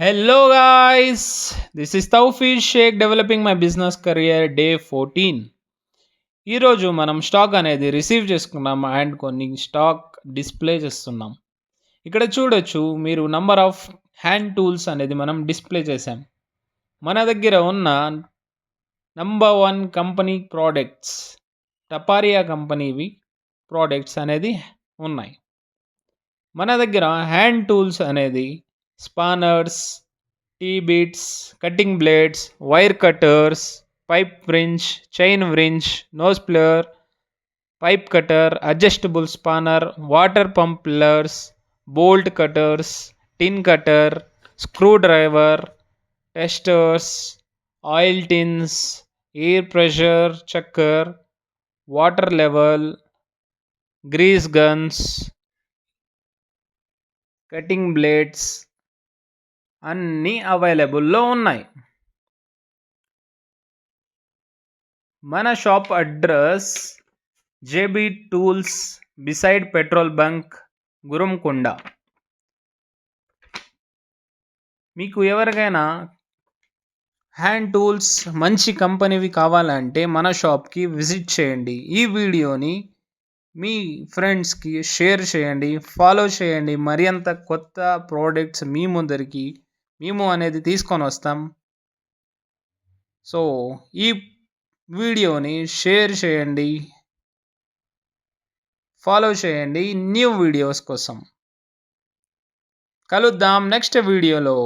Hello guys, this is Tawfiq Sheikh developing my business career day 14. ఈరోజు మనం stock అనేది receive చేసుకున్నాం and కొన్ని స్టాక్ డిస్ప్లే చేస్తున్నాం. ఇక్కడ చూడొచ్చు మీరు నంబర్ ఆఫ్ హ్యాండ్ టూల్స్ అనేది మనం డిస్ప్లే చేసాం. మన దగ్గర ఉన్న నంబర్ 1 కంపెనీ ప్రోడక్ట్స్ టపారియా కంపెనీవి ప్రోడక్ట్స్ అనేది ఉన్నాయి. మన దగ్గర హ్యాండ్ టూల్స్ అనేది spanners, T bits, cutting blades, wire cutters, pipe wrench, chain wrench, nose plier, pipe cutter, adjustable spanner, water pump pliers, bolt cutters, tin cutter, screwdriver, testers, oil tins, air pressure checker, water level, grease guns, cutting blades అన్నీ అవైలబుల్లో ఉన్నాయి. మన shop address JB tools beside petrol bunk, Gurramkonda. మీకు ఎవరికైనా hand tools మంచి కంపెనీవి కావాలంటే మన షాప్కి విజిట్ చేయండి. ఈ వీడియోని మీ ఫ్రెండ్స్కి షేర్ చేయండి, ఫాలో చేయండి. మరింత కొత్త ప్రోడక్ట్స్ మీ ముందరికి మేము అనేది తీసుకొని వస్తాం. సో ఈ వీడియోని షేర్ చేయండి, ఫాలో చేయండి న్యూ వీడియోస్ కోసం. కలుద్దాం నెక్స్ట్ వీడియోలో.